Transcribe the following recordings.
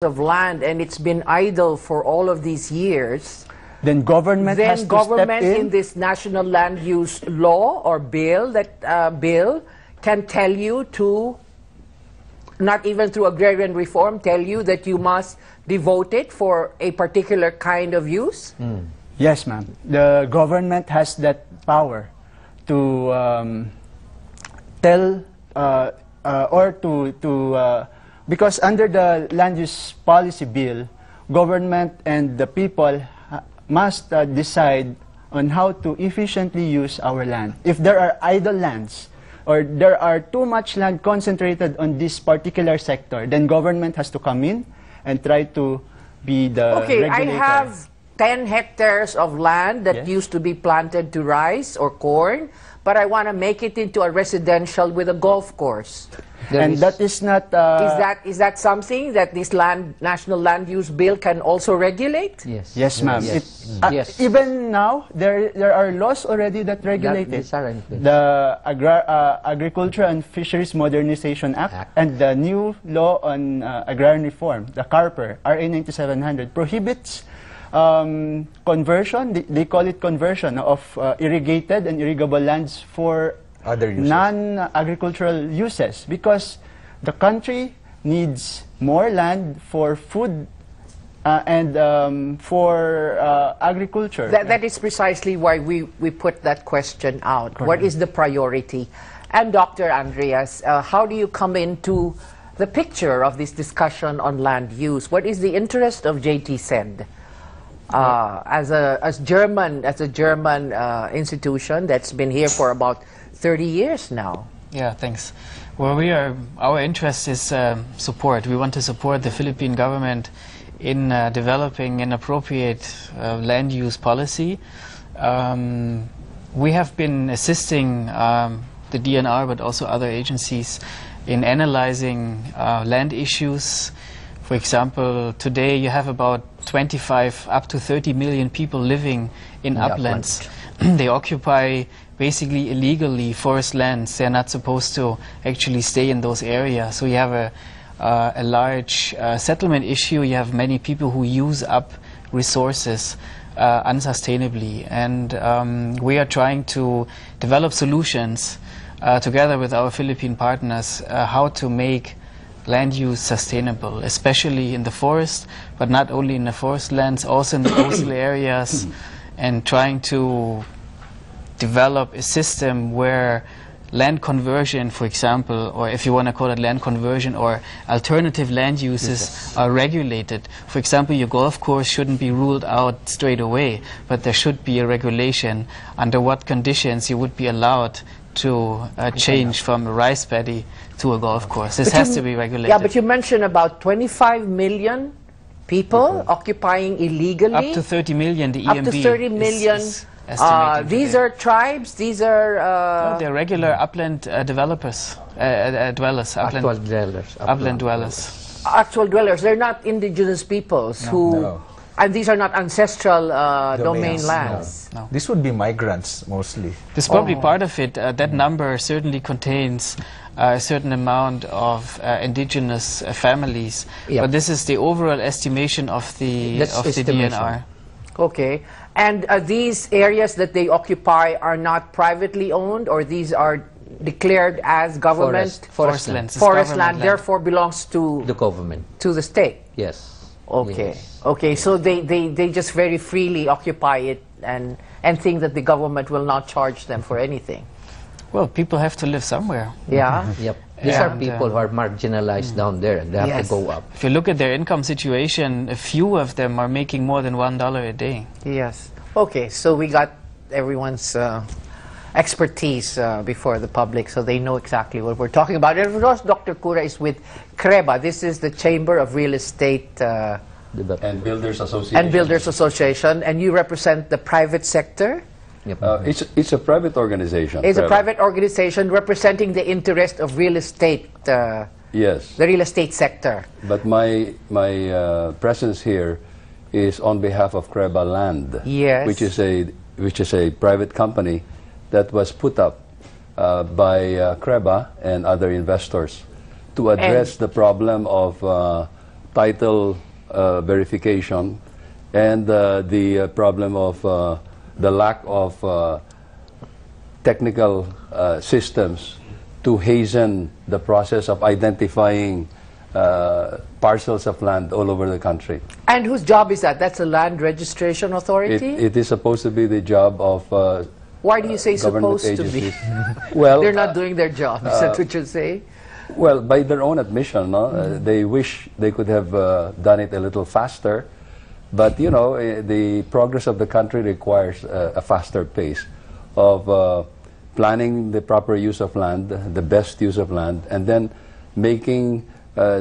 of land and it's been idle for all of these years, then government has to step in this national land use law or bill can tell you to, not even through agrarian reform, tell you that you must devote it for a particular kind of use? Yes, ma'am. The government has that power to tell because under the land use policy bill, government and the people must decide on how to efficiently use our land. If there are idle lands or there are too much land concentrated on this particular sector, then government has to come in and try to be the regulator. I have 10 hectares of land that used to be planted to rice or corn, but I want to make it into a residential with a golf course. That is not... is that something that this national land use bill can also regulate? Yes. Yes, ma'am. Yes. Even now, there are laws already that regulate it. The Agriculture and Fisheries Modernization Act and the new law on agrarian reform, the CARPER, RA 9700, prohibits conversion, they call it conversion of irrigated and irrigable lands for other non-agricultural uses, because the country needs more land for food and for agriculture. That is precisely why we put that question out. Correct. What is the priority? And Dr. Andreas, how do you come into the picture of this discussion on land use? What is the interest of JTZ? As a German institution that's been here for about 30 years now. Yeah, thanks. Well, our interest is support. We want to support the Philippine government in developing an appropriate land use policy. We have been assisting the DNR, but also other agencies, in analyzing land issues. For example, today you have about 25 up to 30 million people living in uplands. They occupy basically illegally forest lands. They're not supposed to actually stay in those areas. So you have a large settlement issue. You have many people who use up resources unsustainably. And we are trying to develop solutions together with our Philippine partners how to make land use sustainable, especially in the forest, but not only in the forest lands, also in the coastal areas, and trying to develop a system where land conversion, for example, or if you want to call it land conversion, or alternative land uses are regulated. For example, your golf course shouldn't be ruled out straight away, but there should be a regulation under what conditions you would be allowed to change from a rice paddy to a golf course. This has to be regulated. Yeah, but you mentioned about 25 million people occupying illegally. Up to 30 million, the EMB. Up to 30 million. These are tribes, these are... no, they're regular upland dwellers. Upland dwellers. Actual dwellers. They're not indigenous peoples who... No. And these are not ancestral domain lands. No. This would be migrants mostly. This is probably part of it. That number certainly contains a certain amount of indigenous families. Yep. But this is the overall estimation of the DNR. Okay. And these areas that they occupy are not privately owned, or these are declared as government? Forest land. Forest land, therefore belongs to the government. To the state? Yes. Okay. Yes. Okay, so they just very freely occupy it and think that the government will not charge them for anything. Well, people have to live somewhere. Yeah. Yep. These are people who are marginalized down there, and they have to go up. If you look at their income situation, a few of them are making more than $1 a day. Yes. Okay, so we got everyone's expertise before the public, so they know exactly what we're talking about. And of course, Dr. Cura is with CREBA. This is the Chamber of Real Estate and Builders Association. And Builders Association, and you represent the private sector? Yep. It's a private organization. It's a private organization representing the interest of real estate. Yes. The real estate sector. But my presence here is on behalf of CREBALAND. Yes. Which is a private company that was put up by CREBA and other investors to address the problem of title verification and the problem of the lack of technical systems to hasten the process of identifying parcels of land all over the country. And whose job is that? That's a land registration authority? It is supposed to be the job of Why do you say government supposed to be? agencies. Well, They're not doing their job, is that what you say? well, by their own admission, no? They wish they could have done it a little faster, but you know, the progress of the country requires a faster pace of planning the proper use of land, the best use of land, and then making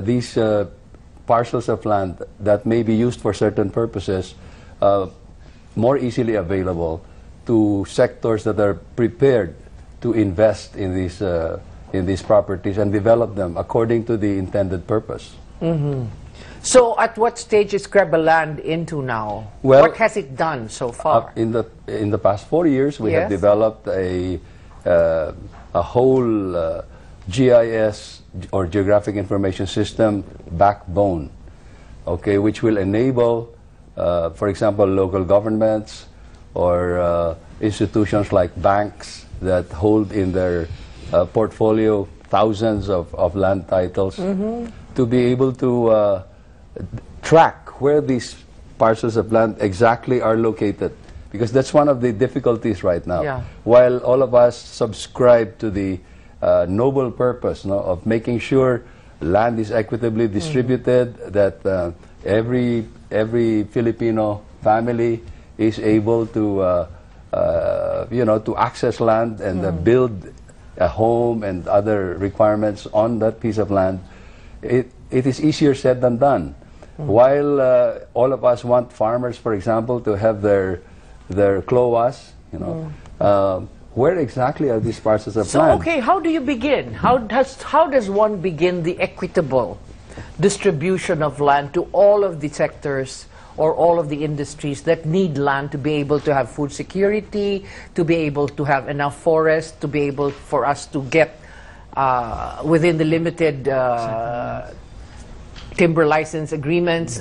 these parcels of land that may be used for certain purposes more easily available to sectors that are prepared to invest in these properties and develop them according to the intended purpose. So at what stage is CREBALAND into now? Well, what has it done so far? In the past 4 years, we have Yes. developed a whole GIS or Geographic Information System backbone, okay, which will enable, for example, local governments or institutions like banks that hold in their portfolio thousands of land titles to be able to track where these parcels of land exactly are located, because that's one of the difficulties right now. Yeah. While all of us subscribe to the noble purpose, no, of making sure land is equitably distributed, that every Filipino family is able to you know, to access land and build a home and other requirements on that piece of land, it is easier said than done. While all of us want farmers, for example, to have their cloas, you know, where exactly are these parcels of So, land? okay, how do you begin? How does one begin the equitable distribution of land to all of the sectors or all of the industries that need land to be able to have food security, to be able to have enough forest, to be able for us to get within the limited timber license agreements,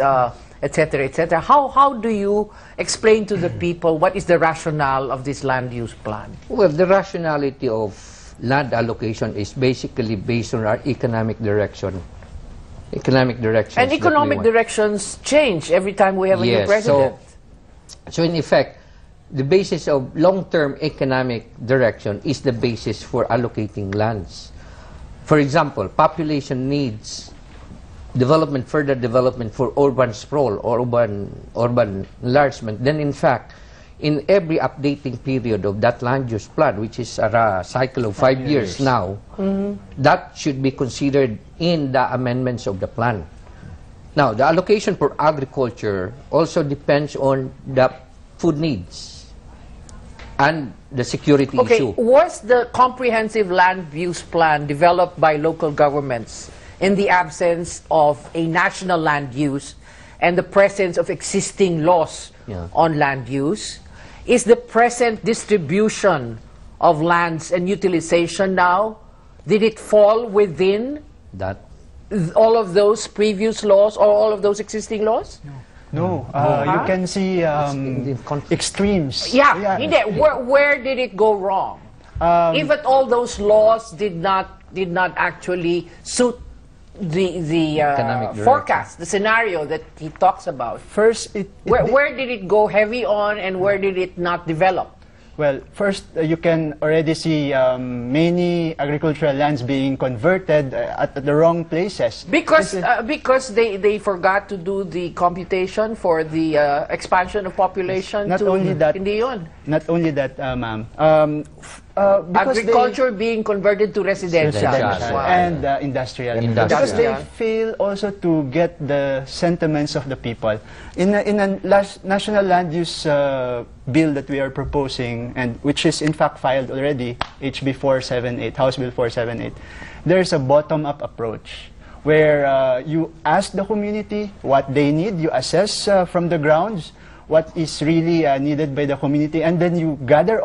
etc., etc. How do you explain to the people what is the rationale of this land use plan? Well, the rationality of land allocation is basically based on our economic direction. Economic directions. And economic directions change every time we have a new president. So in effect, the basis of long-term economic direction is the basis for allocating lands. For example, population needs development, further development for urban sprawl or urban enlargement. Then in fact, in every updating period of that land use plan, which is a cycle of 5 years now, that should be considered in the amendments of the plan. Now, the allocation for agriculture also depends on the food needs and the security issue. Was the comprehensive land use plan developed by local governments in the absence of a national land use and the presence of existing laws on land use? Is the present distribution of lands and utilization now, did it fall within That all of those previous laws or all of those existing laws? No, you can see extremes. Yeah. Where did it go wrong? If at all those laws did not actually suit the forecast, the scenario that he talks about. First, Where did it go heavy on and where did it not develop? well, first you can already see many agricultural lands being converted at the wrong places. Because they forgot to do the computation for the expansion of population. Not only that, hindi yun. Not only that, ma'am. Agriculture being converted to residential. And industrial. Because they fail also to get the sentiments of the people. In a national land use bill that we are proposing, and which is in fact filed already, HB 478, House Bill 478, there's a bottom-up approach where you ask the community what they need, you assess from the grounds what is really needed by the community, and then you gather all